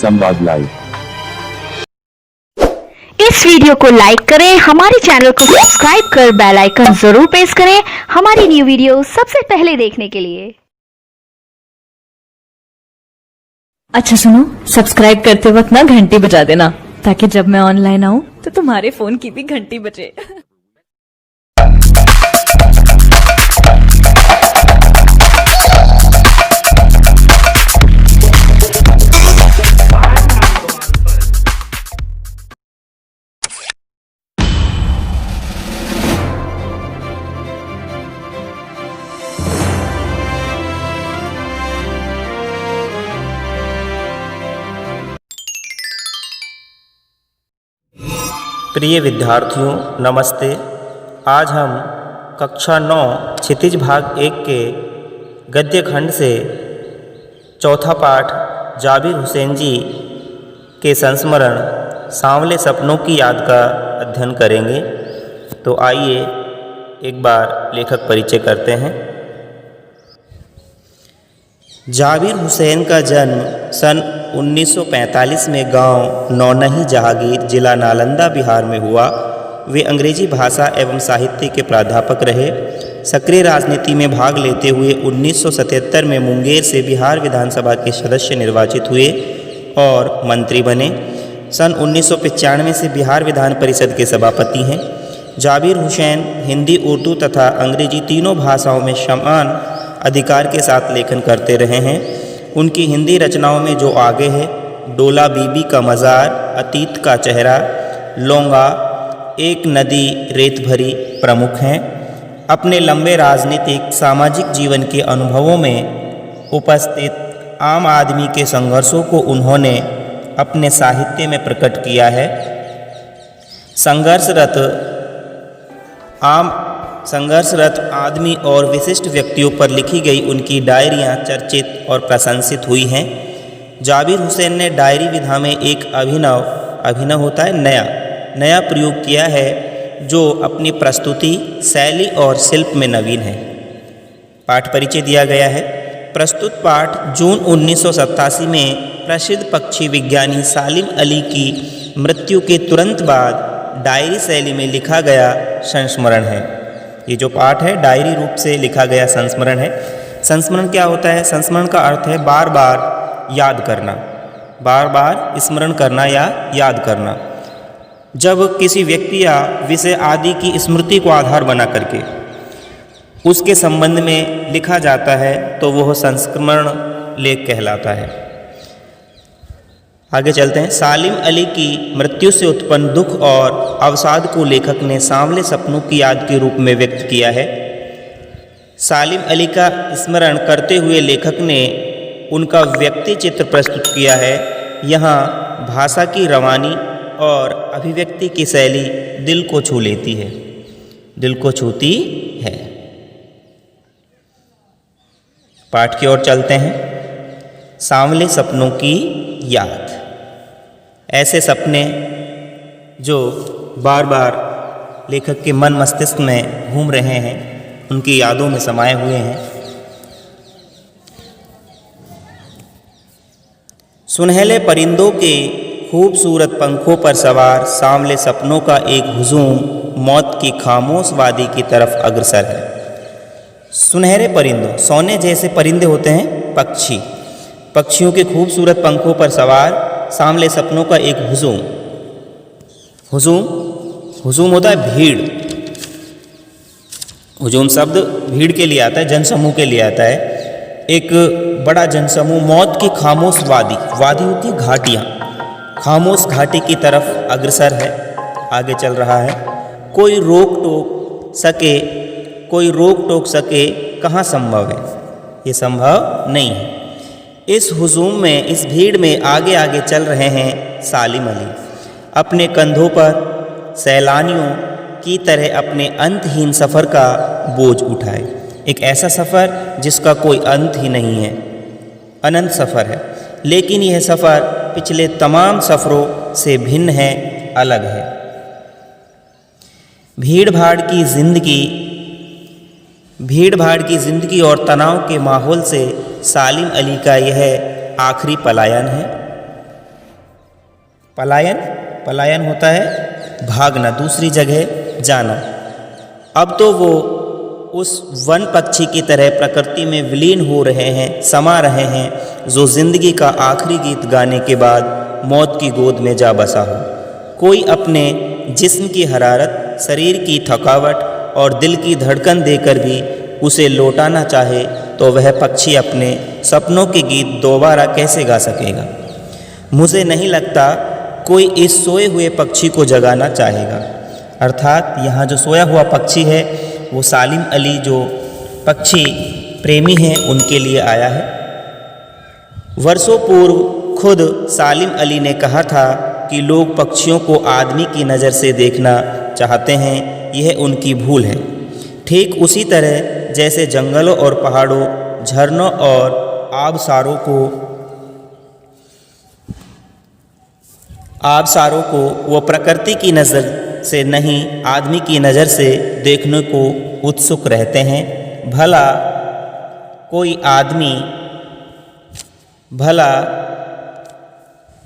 संवाद लाइव। इस वीडियो को लाइक करें, हमारे चैनल को सब्सक्राइब कर बेल आइकन जरूर प्रेस करें हमारी न्यू वीडियो सबसे पहले देखने के लिए। अच्छा सुनो, सब्सक्राइब करते वक्त ना घंटी बजा देना ताकि जब मैं ऑनलाइन आऊं तो तुम्हारे फोन की भी घंटी बजे। प्रिय विद्यार्थियों नमस्ते। आज हम कक्षा 9 क्षितिज भाग 1 के गद्य खंड से चौथा पाठ जाबिर हुसैन जी के संस्मरण सांवले सपनों की याद का अध्ययन करेंगे। तो आइए एक बार लेखक परिचय करते हैं। जाबिर हुसैन का जन्म सन 1945 में गांव नौनही जहांगीर जिला नालंदा बिहार में हुआ। वे अंग्रेजी भाषा एवं साहित्य के प्राध्यापक रहे। सक्रिय राजनीति में भाग लेते हुए 1977 में मुंगेर से बिहार विधानसभा के सदस्य निर्वाचित हुए और मंत्री बने। सन 1995 से बिहार विधान परिषद के सभापति हैं। जाबिर हुसैन हिंदी, उर्दू तथा अंग्रेजी तीनों भाषाओं में समान अधिकार के साथ लेखन करते रहे हैं। उनकी हिंदी रचनाओं में जो आगे है, डोला बीबी का मज़ार, अतीत का चेहरा, लौंगा, एक नदी रेत भरी प्रमुख हैं। अपने लंबे राजनीतिक सामाजिक जीवन के अनुभवों में उपस्थित आम आदमी के संघर्षों को उन्होंने अपने साहित्य में प्रकट किया है। संघर्षरत आदमी और विशिष्ट व्यक्तियों पर लिखी गई उनकी डायरियाँ चर्चित और प्रशंसित हुई हैं। जाबिर हुसैन ने डायरी विधा में एक अभिनव होता है नया प्रयोग किया है, जो अपनी प्रस्तुति, शैली और शिल्प में नवीन है। पाठ परिचय दिया गया है। प्रस्तुत पाठ जून 1987 में प्रसिद्ध पक्षी विज्ञानी सालिम अली की मृत्यु के तुरंत बाद डायरी शैली में लिखा गया संस्मरण है। ये जो पाठ है डायरी रूप से लिखा गया संस्मरण है। संस्मरण क्या होता है? संस्मरण का अर्थ है बार बार याद करना, बार बार स्मरण करना या याद करना। जब किसी व्यक्ति या विषय आदि की स्मृति को आधार बना करके उसके संबंध में लिखा जाता है तो वह संस्मरण लेख कहलाता है। आगे चलते हैं। सालिम अली की मृत्यु से उत्पन्न दुख और अवसाद को लेखक ने सांवले सपनों की याद के रूप में व्यक्त किया है। सालिम अली का स्मरण करते हुए लेखक ने उनका व्यक्ति चित्र प्रस्तुत किया है। यहाँ भाषा की रवानी और अभिव्यक्ति की शैली दिल को छू लेती है, दिल को छूती है। पाठ की ओर चलते हैं। सांवले सपनों की याद। ऐसे सपने जो बार बार लेखक के मन मस्तिष्क में घूम रहे हैं, उनकी यादों में समाये हुए हैं। सुनहले परिंदों के खूबसूरत पंखों पर सवार सांवले सपनों का एक हुजूम मौत की खामोश वादी की तरफ अग्रसर है। सुनहरे परिंदों, सोने जैसे परिंदे होते हैं पक्षी, पक्षियों के खूबसूरत पंखों पर सवार सांवले सपनों का एक हुजूम होता है भीड़। हुजूम शब्द भीड़ के लिए आता है, जनसमूह के लिए आता है। एक बड़ा जनसमूह मौत की खामोश वादी होती है घाटियाँ, खामोश घाटी की तरफ अग्रसर है, आगे चल रहा है। कोई रोक टोक सके कहाँ संभव है? ये संभव नहीं है। इस हुजूम में, इस भीड़ में आगे आगे चल रहे हैं सालिम अली, अपने कंधों पर सैलानियों की तरह अपने अंतहीन सफ़र का बोझ उठाए। एक ऐसा सफ़र जिसका कोई अंत ही नहीं है, अनंत सफ़र है। लेकिन यह सफ़र पिछले तमाम सफ़रों से भिन्न है, अलग है। भीड़ भाड़ की जिंदगी और तनाव के माहौल से सालिम अली का यह आखिरी पलायन है। पलायन, पलायन होता है भागना, दूसरी जगह जाना। अब तो वो उस वन पक्षी की तरह प्रकृति में विलीन हो रहे हैं, समा रहे हैं, जो जिंदगी का आखिरी गीत गाने के बाद मौत की गोद में जा बसा हो। कोई अपने जिस्म की हरारत, शरीर की थकावट और दिल की धड़कन देकर भी उसे लौटाना चाहे तो वह पक्षी अपने सपनों के गीत दोबारा कैसे गा सकेगा। मुझे नहीं लगता कोई इस सोए हुए पक्षी को जगाना चाहेगा। अर्थात यहाँ जो सोया हुआ पक्षी है वो सालिम अली जो पक्षी प्रेमी हैं उनके लिए आया है। वर्षों पूर्व खुद सालिम अली ने कहा था कि लोग पक्षियों को आदमी की नज़र से देखना चाहते हैं, यह उनकी भूल है। ठीक उसी तरह जैसे जंगलों और पहाड़ों, झरनों और आबशारों को वो प्रकृति की नज़र से नहीं आदमी की नज़र से देखने को उत्सुक रहते हैं। भला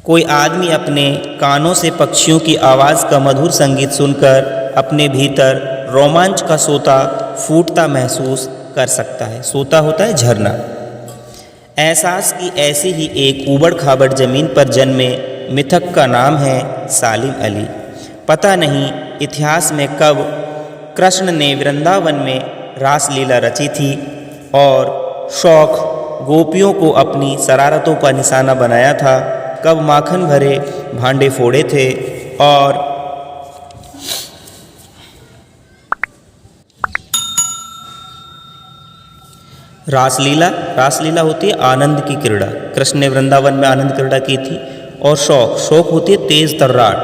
कोई आदमी अपने कानों से पक्षियों की आवाज़ का मधुर संगीत सुनकर अपने भीतर रोमांच का सोता फूटता महसूस कर सकता है। सोता होता है झरना। एहसास की ऐसी ही एक ऊबड़ खाबड़ ज़मीन पर जन्मे मिथक का नाम है सालिम अली। पता नहीं इतिहास में कब कृष्ण ने वृंदावन में रासलीला रची थी और शौक गोपियों को अपनी शरारतों का निशाना बनाया था, कब माखन भरे भांडे फोड़े थे और रासलीला होती है आनंद की क्रीड़ा। कृष्ण ने वृंदावन में आनंद क्रीड़ा की थी। और शौक होती है तेज तर्राट,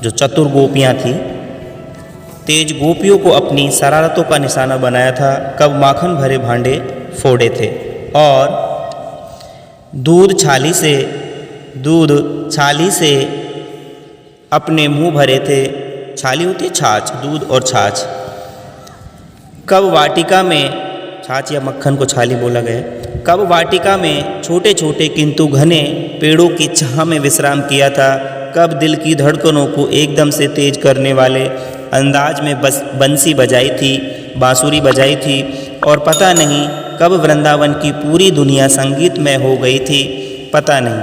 जो चतुर गोपियाँ थी, तेज गोपियों को अपनी शरारतों का निशाना बनाया था, कब माखन भरे भांडे फोड़े थे और दूध छाली से अपने मुंह भरे थे। छाली होती है छाछ, दूध और छाछ। कब वाटिका में, छाछ या मक्खन को छाली बोला गया, कब वाटिका में छोटे छोटे किंतु घने पेड़ों की छाह में विश्राम किया था, कब दिल की धड़कनों को एकदम से तेज करने वाले अंदाज में बंसी बजाई थी, बांसुरी बजाई थी और पता नहीं कब वृंदावन की पूरी दुनिया संगीतमय हो गई थी। पता नहीं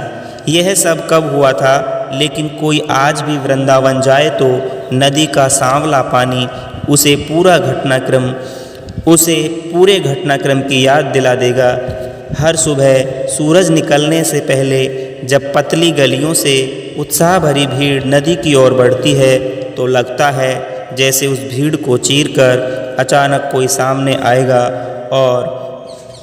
यह सब कब हुआ था, लेकिन कोई आज भी वृंदावन जाए तो नदी का सांवला पानी उसे पूरे घटनाक्रम की याद दिला देगा। हर सुबह सूरज निकलने से पहले जब पतली गलियों से उत्साह भरी भीड़ नदी की ओर बढ़ती है तो लगता है जैसे उस भीड़ को चीरकर अचानक कोई सामने आएगा और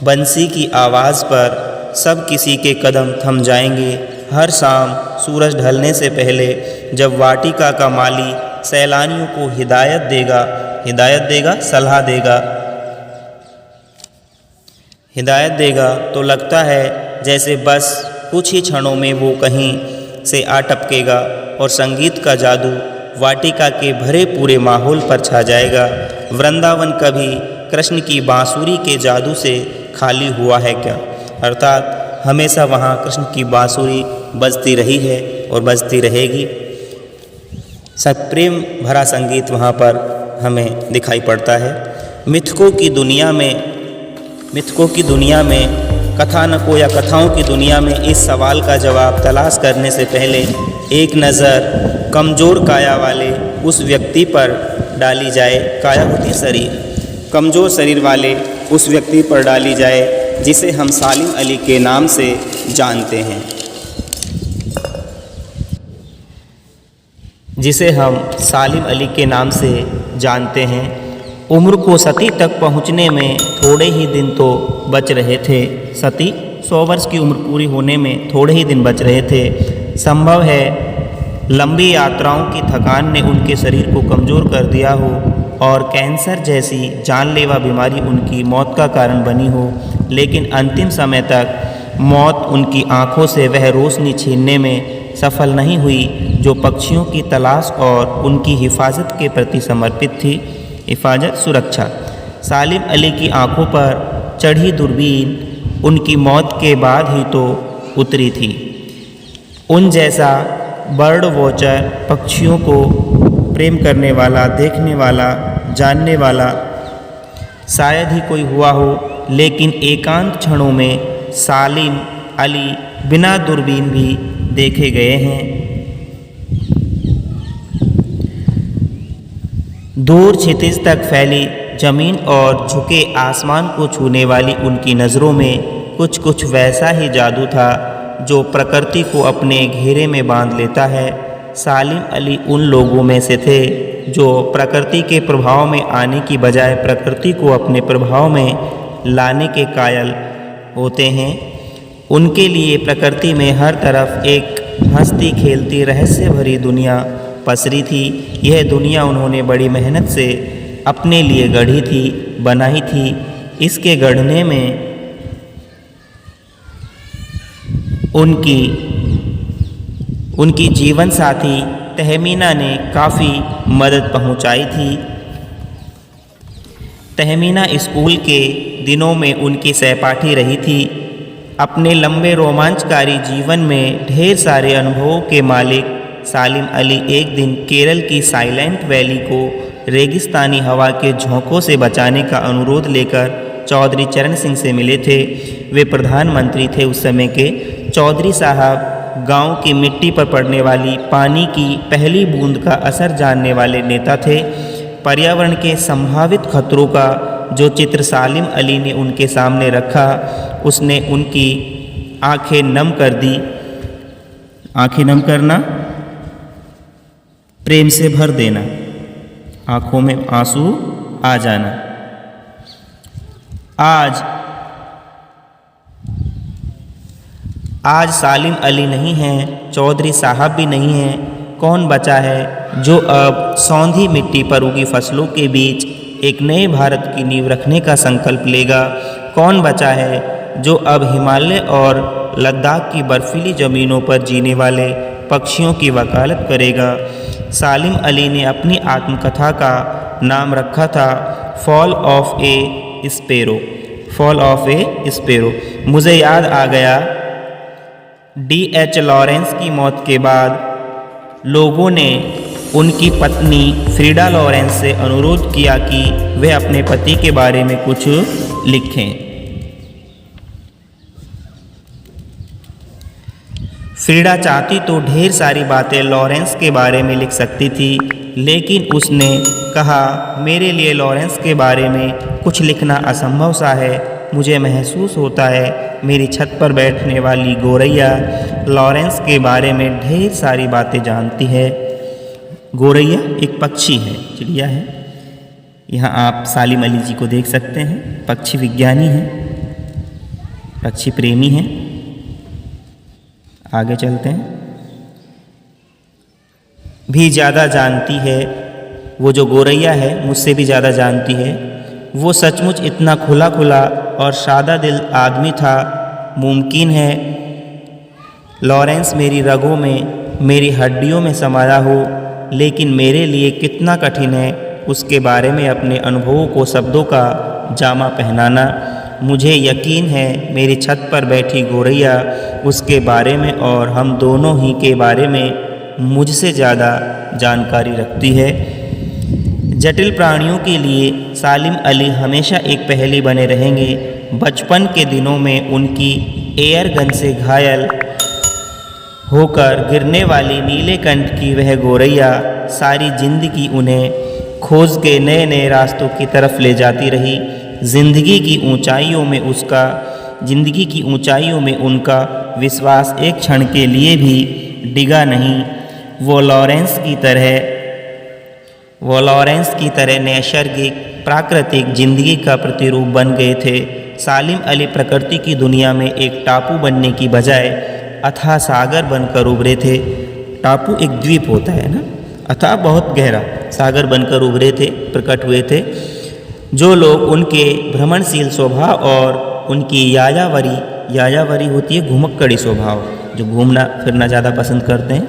बंसी की आवाज़ पर सब किसी के कदम थम जाएंगे। हर शाम सूरज ढलने से पहले जब वाटिका का माली सैलानियों को हिदायत देगा तो लगता है जैसे बस कुछ ही क्षणों में वो कहीं से आ टपकेगा और संगीत का जादू वाटिका के भरे पूरे माहौल पर छा जाएगा। वृंदावन कभी कृष्ण की बांसुरी के जादू से खाली हुआ है क्या? अर्थात हमेशा वहाँ कृष्ण की बांसुरी बजती रही है और बजती रहेगी। सब प्रेम भरा संगीत वहाँ पर हमें दिखाई पड़ता है। मिथकों की दुनिया में कथानकों या कथाओं की दुनिया में इस सवाल का जवाब तलाश करने से पहले एक नज़र कमज़ोर काया वाले उस व्यक्ति पर डाली जाए। काया होती शरीर, कमज़ोर शरीर वाले उस व्यक्ति पर डाली जाए जिसे हम सालिम अली के नाम से जानते हैं। उम्र को सती तक पहुंचने में थोड़े ही दिन तो बच रहे थे। सती 100 वर्ष की उम्र पूरी होने में थोड़े ही दिन बच रहे थे। संभव है लंबी यात्राओं की थकान ने उनके शरीर को कमज़ोर कर दिया हो और कैंसर जैसी जानलेवा बीमारी उनकी मौत का कारण बनी हो, लेकिन अंतिम समय तक मौत उनकी आँखों से वह रोशनी छीनने में सफल नहीं हुई जो पक्षियों की तलाश और उनकी हिफाजत के प्रति समर्पित थी। हिफाजत, सुरक्षा। सालिम अली की आँखों पर चढ़ी दूरबीन उनकी मौत के बाद ही तो उतरी थी। उन जैसा बर्ड वॉचर, पक्षियों को प्रेम करने वाला, देखने वाला, जानने वाला शायद ही कोई हुआ हो, लेकिन एकांत क्षणों में सालिम अली बिना दूरबीन भी देखे गए हैं। दूर क्षितिज तक फैली जमीन और झुके आसमान को छूने वाली उनकी नज़रों में कुछ कुछ वैसा ही जादू था जो प्रकृति को अपने घेरे में बांध लेता है। सालिम अली उन लोगों में से थे जो प्रकृति के प्रभाव में आने की बजाय प्रकृति को अपने प्रभाव में लाने के कायल होते हैं। उनके लिए प्रकृति में हर तरफ एक हंसती खेलती रहस्य भरी दुनिया पसरी थी। यह दुनिया उन्होंने बड़ी मेहनत से अपने लिए गढ़ी थी, बनाई थी। इसके गढ़ने में उनकी जीवन साथी तहमीना ने काफ़ी मदद पहुंचाई थी। तहमीना स्कूल के दिनों में उनकी सहपाठी रही थी। अपने लंबे रोमांचकारी जीवन में ढेर सारे अनुभवों के मालिक सालिम अली एक दिन केरल की साइलेंट वैली को रेगिस्तानी हवा के झोंकों से बचाने का अनुरोध लेकर चौधरी चरण सिंह से मिले थे। वे प्रधानमंत्री थे उस समय के। चौधरी साहब गांव की मिट्टी पर पड़ने वाली पानी की पहली बूंद का असर जानने वाले नेता थे। पर्यावरण के संभावित खतरों का जो चित्र सालिम अली ने उनके सामने रखा, उसने उनकी आंखें नम कर दी। आंखें नम करना, प्रेम से भर देना, आंखों में आंसू आ जाना। आज सालिम अली नहीं हैं, चौधरी साहब भी नहीं हैं। कौन बचा है जो अब सौंधी मिट्टी पर उगी फसलों के बीच एक नए भारत की नींव रखने का संकल्प लेगा? कौन बचा है जो अब हिमालय और लद्दाख की बर्फीली ज़मीनों पर जीने वाले पक्षियों की वकालत करेगा? सालिम अली ने अपनी आत्मकथा का नाम रखा था fall of A sparrow. Fall of A sparrow. मुझे याद आ गया, D.H. लॉरेंस की मौत के बाद लोगों ने उनकी पत्नी फ्रीडा लॉरेंस से अनुरोध किया कि वे अपने पति के बारे में कुछ लिखें। फ्रीडा चाहती तो ढेर सारी बातें लॉरेंस के बारे में लिख सकती थी, लेकिन उसने कहा, मेरे लिए लॉरेंस के बारे में कुछ लिखना असंभव सा है। मुझे महसूस होता है मेरी छत पर बैठने वाली गोरैया लॉरेंस के बारे में ढेर सारी बातें जानती है। गोरैया एक पक्षी है, चिड़िया है। यहाँ आप सालिम अली जी को देख सकते हैं, पक्षी विज्ञानी हैं, पक्षी प्रेमी हैं। आगे चलते हैं। भी ज़्यादा जानती है, वो जो गोरैया है मुझसे भी ज़्यादा जानती है। वो सचमुच इतना खुला खुला और सादा दिल आदमी था। मुमकिन है लॉरेंस मेरी रगों में, मेरी हड्डियों में समाया हो, लेकिन मेरे लिए कितना कठिन है उसके बारे में अपने अनुभवों को शब्दों का जामा पहनाना। मुझे यकीन है मेरी छत पर बैठी गोरैया उसके बारे में और हम दोनों ही के बारे में मुझसे ज़्यादा जानकारी रखती है। जटिल प्राणियों के लिए सालिम अली हमेशा एक पहेली बने रहेंगे। बचपन के दिनों में उनकी एयर गन से घायल होकर गिरने वाली नीलेकंठ की वह गोरैया सारी जिंदगी उन्हें खोज के नए नए रास्तों की तरफ ले जाती रही। जिंदगी की ऊंचाइयों में उनका विश्वास एक क्षण के लिए भी डिगा नहीं। वो लॉरेंस की तरह नैसर्गिक प्राकृतिक जिंदगी का प्रतिरूप बन गए थे। सालिम अली प्रकृति की दुनिया में एक टापू बनने की बजाय अथाह सागर बनकर उभरे थे। टापू एक द्वीप होता है ना, अथाह बहुत गहरा सागर बनकर उभरे थे, प्रकट हुए थे। जो लोग उनके भ्रमणशील स्वभाव और उनकी यायावरी होती है घुमक्कड़ी स्वभाव, जो घूमना फिरना ज़्यादा पसंद करते हैं,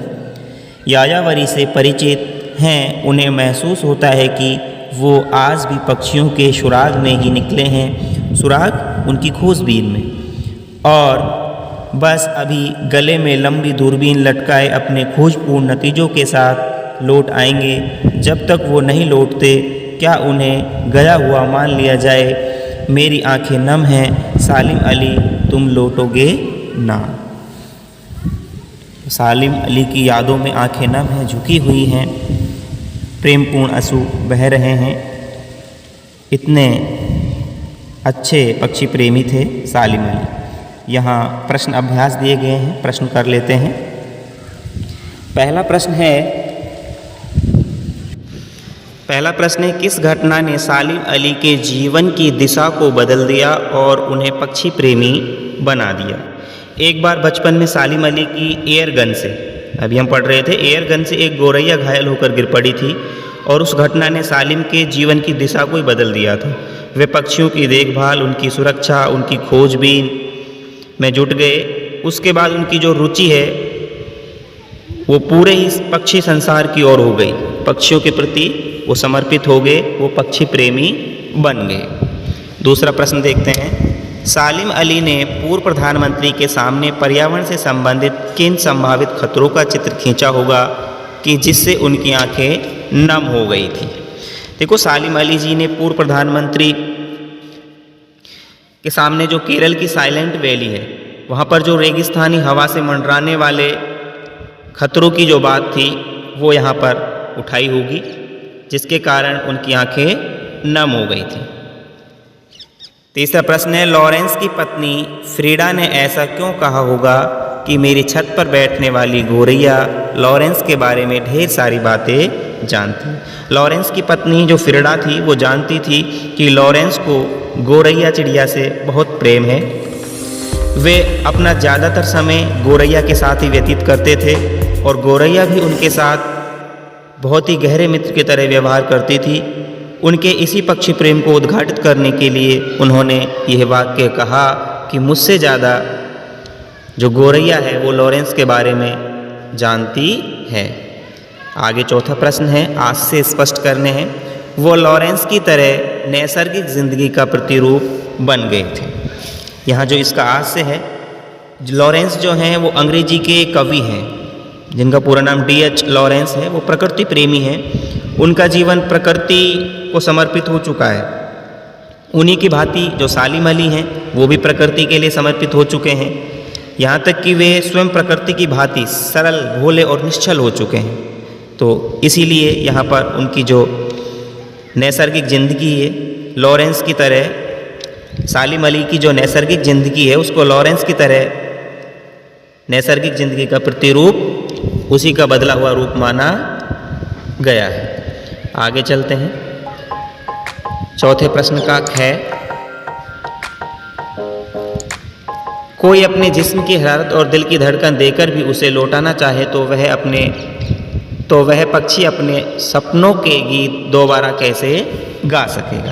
यायावरी से परिचित हैं, उन्हें महसूस होता है कि वो आज भी पक्षियों के सुराग में ही निकले हैं, सुराग उनकी खोजबीन में। और बस अभी गले में लंबी दूरबीन लटकाए अपने खोजपूर्ण नतीजों के साथ लौट आएंगे। जब तक वो नहीं लौटते क्या उन्हें गया हुआ मान लिया जाए? मेरी आंखें नम हैं सालिम अली, तुम लौटोगे ना। सालिम अली की यादों में आंखें नम हैं, झुकी हुई हैं, प्रेमपूर्ण आंसू बह रहे हैं। इतने अच्छे पक्षी प्रेमी थे सालिम अली। यहाँ प्रश्न अभ्यास दिए गए हैं, प्रश्न कर लेते हैं। पहला प्रश्न है किस घटना ने सालिम अली के जीवन की दिशा को बदल दिया और उन्हें पक्षी प्रेमी बना दिया? एक बार बचपन में सालिम अली की एयर गन से, अभी हम पढ़ रहे थे, एयर गन से एक गौरैया घायल होकर गिर पड़ी थी और उस घटना ने सालिम के जीवन की दिशा को ही बदल दिया था। वे पक्षियों की देखभाल, उनकी सुरक्षा, उनकी खोजबीन में जुट गए। उसके बाद उनकी जो रुचि है वो पूरे ही पक्षी संसार की ओर हो गई। पक्षियों के प्रति वो समर्पित हो गए, वो पक्षी प्रेमी बन गए। दूसरा प्रश्न देखते हैं। सालिम अली ने पूर्व प्रधानमंत्री के सामने पर्यावरण से संबंधित किन संभावित खतरों का चित्र खींचा होगा कि जिससे उनकी आंखें नम हो गई थी? देखो, सालिम अली जी ने पूर्व प्रधानमंत्री के सामने जो केरल की साइलेंट वैली है, वहाँ पर जो रेगिस्तानी हवा से मंडराने वाले खतरों की जो बात थी वो यहाँ पर उठाई होगी, जिसके कारण उनकी आंखें नम हो गई थी। तीसरा प्रश्न है, लॉरेंस की पत्नी फ्रीडा ने ऐसा क्यों कहा होगा कि मेरी छत पर बैठने वाली गौरैया लॉरेंस के बारे में ढेर सारी बातें जानती? लॉरेंस की पत्नी जो फ्रीडा थी वो जानती थी कि लॉरेंस को गौरैया चिड़िया से बहुत प्रेम है। वे अपना ज़्यादातर समय गौरैया के साथ ही व्यतीत करते थे और गौरैया भी उनके साथ बहुत ही गहरे मित्र की तरह व्यवहार करती थी। उनके इसी पक्षी प्रेम को उद्घाटित करने के लिए उन्होंने यह वाक्य कहा कि मुझसे ज़्यादा जो गौरैया है वो लॉरेंस के बारे में जानती है। आगे चौथा प्रश्न है, आज से स्पष्ट करने हैं। वो लॉरेंस की तरह नैसर्गिक जिंदगी का प्रतिरूप बन गए थे। यहाँ जो इसका आज से है, लॉरेंस जो हैं वो अंग्रेजी के कवि हैं जिनका पूरा नाम D.H. लॉरेंस है। वो प्रकृति प्रेमी हैं। उनका जीवन प्रकृति को समर्पित हो चुका है। उन्हीं की भांति जो सालिम अली हैं वो भी प्रकृति के लिए समर्पित हो चुके हैं। यहाँ तक कि वे स्वयं प्रकृति की भांति सरल, भोले और निश्चल हो चुके हैं। तो इसीलिए यहाँ पर उनकी जो नैसर्गिक ज़िंदगी है, लॉरेंस की तरह सालिम अली की जो नैसर्गिक ज़िंदगी है उसको लॉरेंस की तरह नैसर्गिक ज़िंदगी का प्रतिरूप, उसी का बदला हुआ रूप माना गया है। आगे चलते हैं। चौथे प्रश्न का है, कोई अपने जिस्म की हरारत और दिल की धड़कन देकर भी उसे लौटाना चाहे तो वह पक्षी अपने सपनों के गीत दोबारा कैसे गा सकेगा?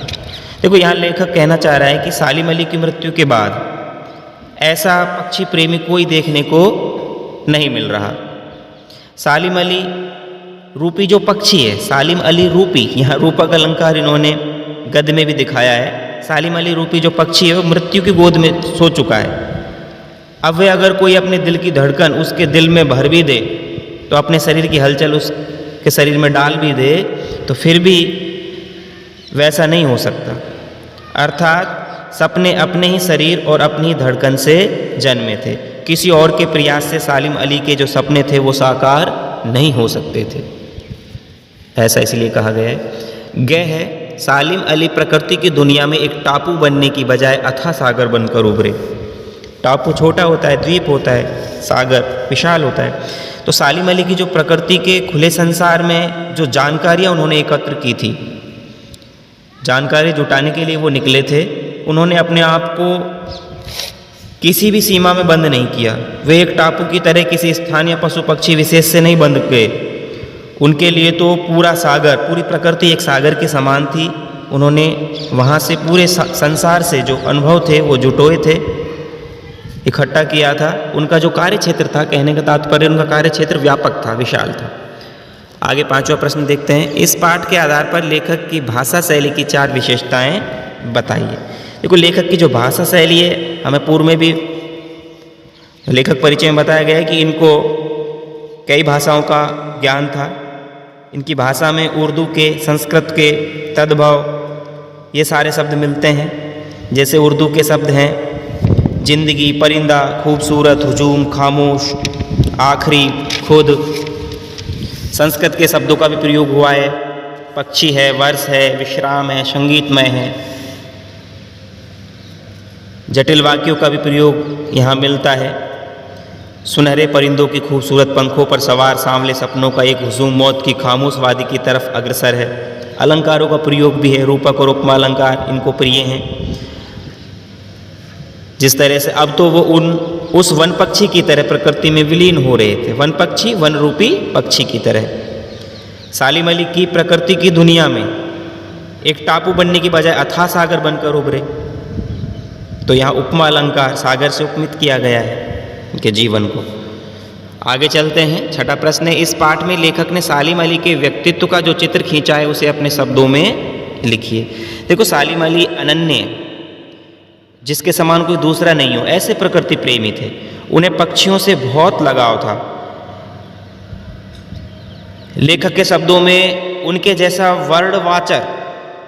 देखो, यहाँ लेखक कहना चाह रहा है कि सालिम अली की मृत्यु के बाद ऐसा पक्षी प्रेमी कोई देखने को नहीं मिल रहा। सालिम अली रूपी जो पक्षी है, सालिम अली रूपी, यहाँ रूपक अलंकार इन्होंने गद्य में भी दिखाया है। सालिम अली रूपी जो पक्षी है वो मृत्यु की गोद में सो चुका है। अब वे अगर कोई अपने दिल की धड़कन उसके दिल में भर भी दे, तो अपने शरीर की हलचल उसके शरीर में डाल भी दे, तो फिर भी वैसा नहीं हो सकता। अर्थात सपने अपने ही शरीर और अपनी धड़कन से जन्मे थे। किसी और के प्रयास से सालिम अली के जो सपने थे वो साकार नहीं हो सकते थे। ऐसा इसलिए कहा गया है। गह है, सालिम अली प्रकृति की दुनिया में एक टापू बनने की बजाय अथाह सागर बनकर उभरे। टापू छोटा होता है, द्वीप होता है, सागर विशाल होता है। तो सालिम अली की जो प्रकृति के खुले संसार में जो जानकारियाँ उन्होंने एकत्र की थी, जानकारी जुटाने के लिए वो निकले थे। उन्होंने अपने आप को किसी भी सीमा में बंद नहीं किया। वे एक टापू की तरह किसी स्थान या पशु पक्षी विशेष से नहीं बंध गए। उनके लिए तो पूरा सागर, पूरी प्रकृति एक सागर के समान थी। उन्होंने वहाँ से पूरे संसार से जो अनुभव थे वो जुटोए थे, इकट्ठा किया था। उनका जो कार्य क्षेत्र था, कहने का तात्पर्य उनका कार्य क्षेत्र व्यापक था, विशाल था। आगे पांचवा प्रश्न देखते हैं। इस पाठ के आधार पर लेखक की भाषा शैली की 4 विशेषताएं बताइए। देखो, लेखक की जो भाषा शैली है, हमें पूर्व में भी लेखक परिचय में बताया गया है कि इनको कई भाषाओं का ज्ञान था। इनकी भाषा में उर्दू के, संस्कृत के तद्भव ये सारे शब्द मिलते हैं। जैसे उर्दू के शब्द हैं जिंदगी, परिंदा, खूबसूरत, हुजूम, खामोश, आखिरी, खुद। संस्कृत के शब्दों का भी प्रयोग हुआ है, पक्षी है, वर्ष है, विश्राम है, संगीतमय है। जटिल वाक्यों का भी प्रयोग यहाँ मिलता है। सुनहरे परिंदों की खूबसूरत पंखों पर सवार सांवले सपनों का एक हुजूम मौत की खामोश वादी की तरफ अग्रसर है। अलंकारों का प्रयोग भी है, रूपक और उपमा अलंकार इनको प्रिय हैं। जिस तरह से अब तो वो उस वन पक्षी की तरह प्रकृति में विलीन हो रहे थे। वन पक्षी वन रूपी पक्षी की तरह सालिम अली की प्रकृति की दुनिया में एक टापू बनने की बजाय अथाह सागर बनकर उभरे। तो यहाँ उपमा अलंकार सागर से उपमित किया गया है उनके जीवन को। आगे चलते हैं। छठा प्रश्न है, इस पाठ में लेखक ने सालिम अली के व्यक्तित्व का जो चित्र खींचा है उसे अपने शब्दों में लिखिए। देखो, सालिम अली अनन्य, जिसके समान कोई दूसरा नहीं हो, ऐसे प्रकृति प्रेमी थे। उन्हें पक्षियों से बहुत लगाव था। लेखक के शब्दों में उनके जैसा वर्णवाचक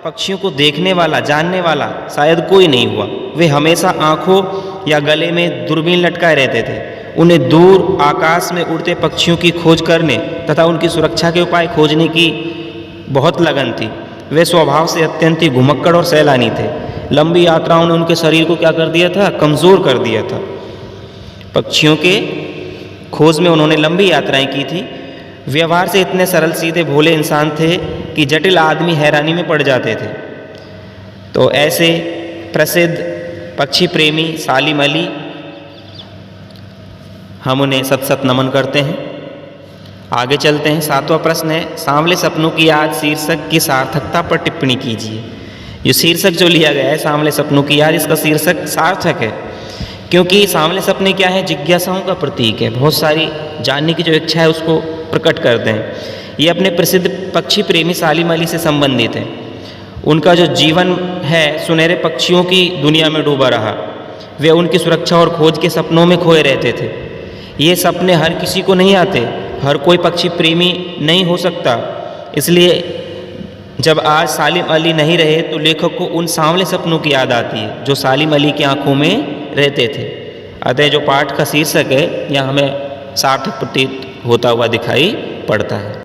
पक्षियों को देखने वाला, जानने वाला शायद कोई नहीं हुआ। वे हमेशा आंखों या गले में दूरबीन लटकाए रहते थे। उन्हें दूर आकाश में उड़ते पक्षियों की खोज करने तथा उनकी सुरक्षा के उपाय खोजने की बहुत लगन थी। वे स्वभाव से अत्यंत ही घुमक्कड़ और सैलानी थे। लंबी यात्राओं ने उनके शरीर को क्या कर दिया था? कमज़ोर कर दिया था। पक्षियों के खोज में उन्होंने लंबी यात्राएं की थी। व्यवहार से इतने सरल सीधे भोले इंसान थे कि जटिल आदमी हैरानी में पड़ जाते थे। तो ऐसे प्रसिद्ध पक्षी प्रेमी सालिम अली, हम उन्हें सत सत नमन करते हैं। आगे चलते हैं। सातवां प्रश्न है, सांवले सपनों की याद शीर्षक की सार्थकता पर टिप्पणी कीजिए। ये शीर्षक जो लिया गया है सांवले सपनों की याद, इसका शीर्षक सार्थक है क्योंकि सांवले सपने क्या है? जिज्ञासाओं का प्रतीक है। बहुत सारी जानने की जो इच्छा है उसको प्रकट करते हैं। ये अपने प्रसिद्ध पक्षी प्रेमी सालिम अली से संबंधित है। उनका जो जीवन है सुनहरे पक्षियों की दुनिया में डूबा रहा। वे उनकी सुरक्षा और खोज के सपनों में खोए रहते थे। ये सपने हर किसी को नहीं आते, हर कोई पक्षी प्रेमी नहीं हो सकता। इसलिए जब आज सालिम अली नहीं रहे तो लेखक को उन सांवले सपनों की याद आती है जो सालिम अली की आंखों में रहते थे। अतः जो पाठ का शीर्षक है यह हमें सार्थक प्रतीत होता हुआ दिखाई पड़ता है।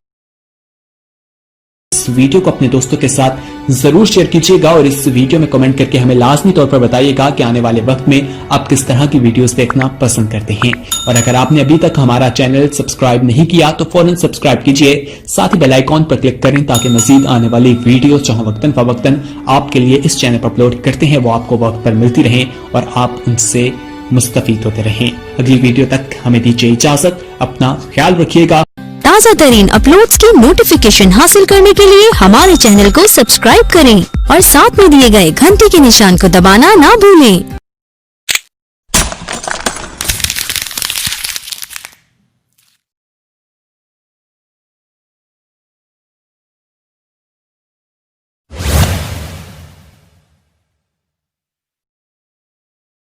इस वीडियो को अपने दोस्तों के साथ जरूर शेयर कीजिएगा और इस वीडियो में कमेंट करके हमें लाजमी तौर पर बताइएगा कि आने वाले वक्त में आप किस तरह की वीडियोस देखना पसंद करते हैं। और अगर आपने अभी तक हमारा चैनल सब्सक्राइब नहीं किया तो फौरन सब्सक्राइब कीजिए, साथ ही बेल आइकॉन पर क्लिक करें ताकि मजीद आने वाली वीडियो जहां वक्तन फवक्तन आपके लिए इस चैनल पर अपलोड करते हैं वो आपको वक्त पर मिलती रहे और आप उनसे मुस्तफीद होते रहें। अगली वीडियो तक हमें दीजिए इजाजत, अपना ख्याल रखिएगा। ताज़ा तरीन अपलोड्स की नोटिफिकेशन हासिल करने के लिए हमारे चैनल को सब्सक्राइब करें और साथ में दिए गए घंटी के निशान को दबाना ना भूलें।